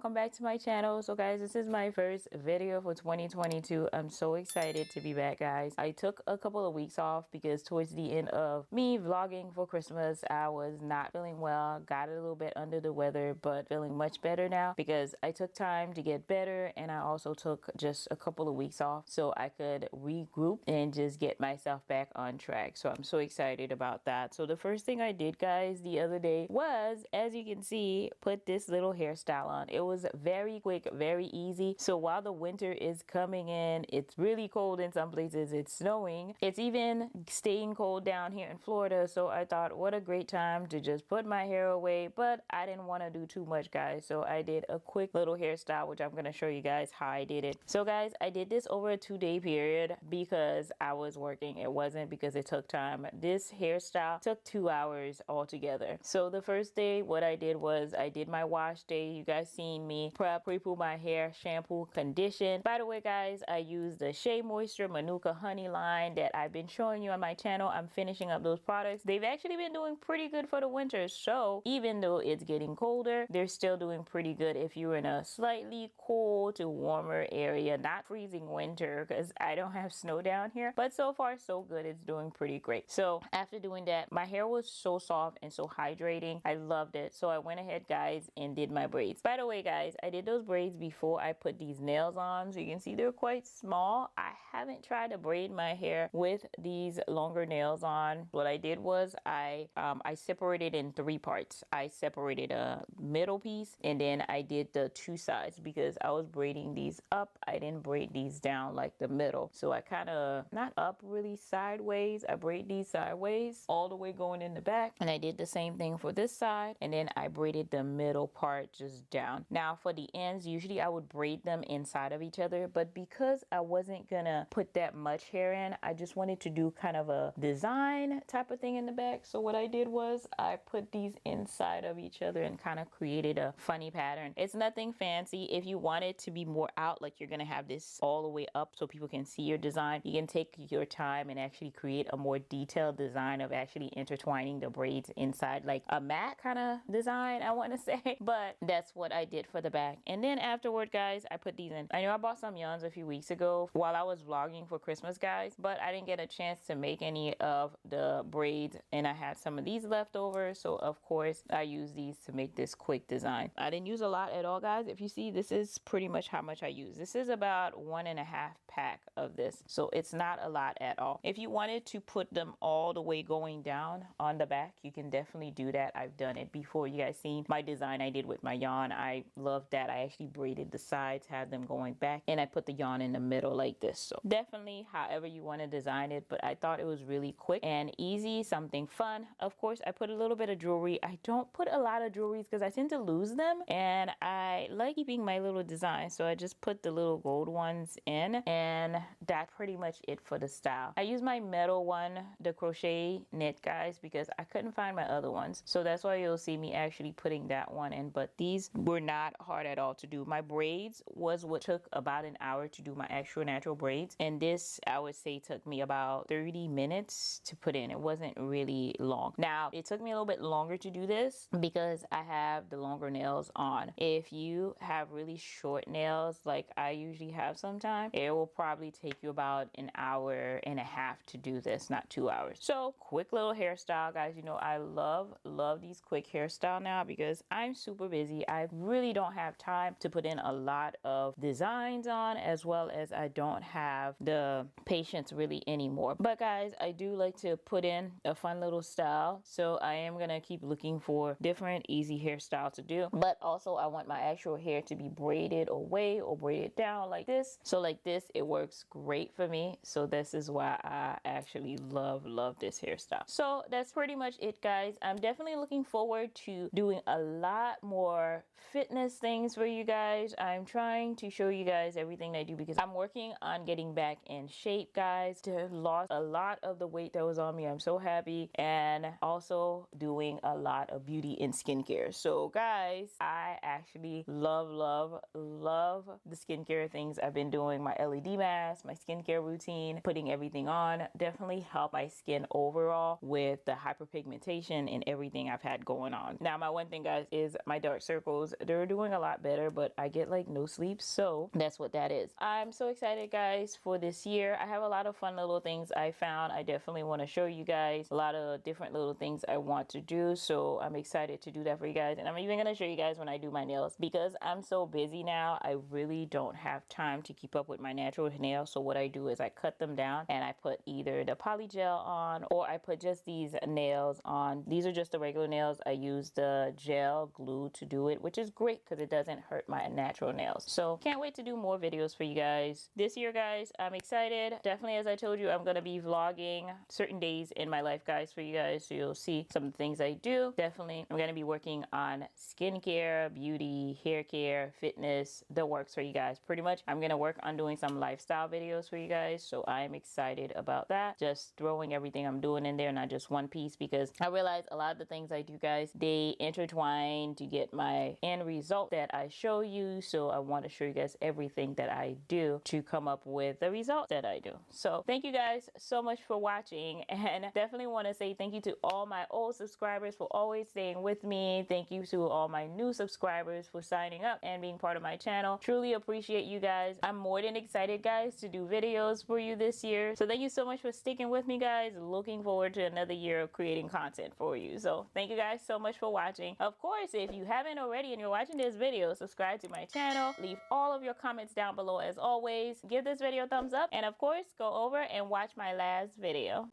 welcome back to my channel. So guys, this is my first video for 2022. I'm so excited to be back, guys. I took a couple of weeks off because towards the end of me vlogging for Christmas, I was not feeling well, got a little bit under the weather, but feeling much better now because I took time to get better, and I also took just a couple of weeks off so I could regroup and just get myself back on track. So I'm so excited about that. So the first thing I did, guys, the other day was, as you can see, put this little hairstyle on. It was very quick, very easy. So while the winter is coming in, it's really cold in some places, it's snowing, it's even staying cold down here in Florida. So I thought, what a great time to just put my hair away, but I didn't want to do too much, guys. So I did a quick little hairstyle, which I'm going to show you guys how I did it. So guys, I did this over a 2-day period because I was working. It wasn't because it took time. This hairstyle took 2 hours altogether. So the first day, what I did was I did my wash day. You guys seen me prep, pre-poo my hair, shampoo, condition. By the way, guys, I used the Shea Moisture Manuka Honey line that I've been showing you on my channel. I'm finishing up those products. They've actually been doing pretty good for the winter. So even though it's getting colder, they're still doing pretty good if you're in a slightly cool to warmer area, not freezing winter, because I don't have snow down here. But so far, so good. It's doing pretty great. So after doing that, my hair was so soft and so hydrating. I loved it. So I went ahead, guys, and did my braids. By the way, guys, I did those braids before I put these nails on. So you can see they're quite small. I haven't tried to braid my hair with these longer nails on. What I did was I separated in 3 parts. I separated a middle piece, and then I did the 2 sides because I was braiding these up. I didn't braid these down like the middle. So I kind of, not up really, sideways. I braid these sideways all the way going in the back, and I did the same thing for this side, and then I braided the middle part just down. Now for the ends, usually I would braid them inside of each other, but because I wasn't gonna put that much hair in, I just wanted to do kind of a design type of thing in the back. So what I did was I put these inside of each other and kind of created a funny pattern. It's nothing fancy. If you want it to be more out, like you're gonna have this all the way up so people can see your design, you can take your time and actually create a more detailed design of actually intertwining the braids inside, like a mat kind of design, I want to say. But that's what I did for the back. And then afterward, guys, I put these in. I know I bought some yarns a few weeks ago while I was vlogging for Christmas, guys, but I didn't get a chance to make any of the braids, and I had some of these left over. So of course I used these to make this quick design. I didn't use a lot at all, guys. If you see, this is pretty much how much I use. This is about 1.5 pack of this. So it's not a lot at all. If you wanted to put them all the way going down on the back, you can definitely do that. I've done it before. You guys seen my design I did with my yarn. I love that. I actually braided the sides, had them going back, and I put the yarn in the middle like this. So definitely however you want to design it, but I thought it was really quick and easy, something fun. Of course, I put a little bit of jewelry. I don't put a lot of jewelry because I tend to lose them, and I like keeping my little design. So I just put the little gold ones in, and that's pretty much it for the style. I use my metal one, the crochet knit, guys, because I couldn't find my other ones. So that's why you'll see me actually putting that one in, but these were not hard at all to do. My braids was what took about an hour to do, my actual natural braids, and this I would say took me about 30 minutes to put in. It wasn't really long. Now it took me a little bit longer to do this because I have the longer nails on. If you have really short nails like I usually have sometimes, it will probably take you about an hour and a half to do this, not 2 hours. So quick little hairstyle, guys. You know, I love these quick hairstyle now because I'm super busy. I really don't have time to put in a lot of designs on, as well as I don't have the patience really anymore. But guys, I do like to put in a fun little style, so I am gonna keep looking for different easy hairstyle to do. But also I want my actual hair to be braided away or braided down like this. So like this, it works great for me. So this is why I actually love this hairstyle. So that's pretty much it, guys. I'm definitely looking forward to doing a lot more fitness things for you guys. I'm trying to show you guys everything I do because I'm working on getting back in shape, guys. To lost a lot of the weight that was on me. I'm so happy. And also doing a lot of beauty and skincare. So guys, I actually love the skincare things I've been doing. My LED mask, my skincare routine, putting everything on definitely helped my skin overall with the hyperpigmentation and everything I've had going on. Now, my one thing, guys, is my dark circles. They're doing a lot better, but I get like no sleep, so that's what that is. I'm so excited, guys, for this year. I have a lot of fun little things I found. I definitely want to show you guys a lot of different little things I want to do, so I'm excited to do that for you guys. And I'm even going to show you guys when I do my nails, because I'm so busy now. I really don't have time to keep up with my natural nails. So what I do is I cut them down and I put either the poly gel on, or I put just these nails on. These are just the regular nails. I use the gel glue to do it, which is great because it doesn't hurt my natural nails. So can't wait to do more videos for you guys this year, guys. I'm excited. Definitely, as I told you, I'm going to be vlogging certain days in my life, guys, for you guys, so you'll see some of the things I do. Definitely, I'm going to be working on skincare, beauty, hair care, fitness, the works for you guys. Pretty much, I'm going to work on doing some lifestyle videos for you guys, so I'm excited about that. Just throwing everything I'm doing in there, not just one piece, because I realize a lot of the things I do, guys, they intertwine to get my end result that I show you. So I want to show you guys everything that I do to come up with the result that I do. So thank you guys so much for watching, and definitely want to say thank you to all my old subscribers for always staying with me. Thank you to all my new subscribers for signing up and being part of my channel. Truly appreciate you guys. I'm more than excited, guys, to do videos for you this year. So thank you so much for sticking with me, guys. Looking forward to another year of creating content for you. So thank you guys so much for watching. Of course, if you haven't already and you're watching this video, subscribe to my channel. Leave all of your comments down below as always. Give this video a thumbs up, and of course, go over and watch my last video.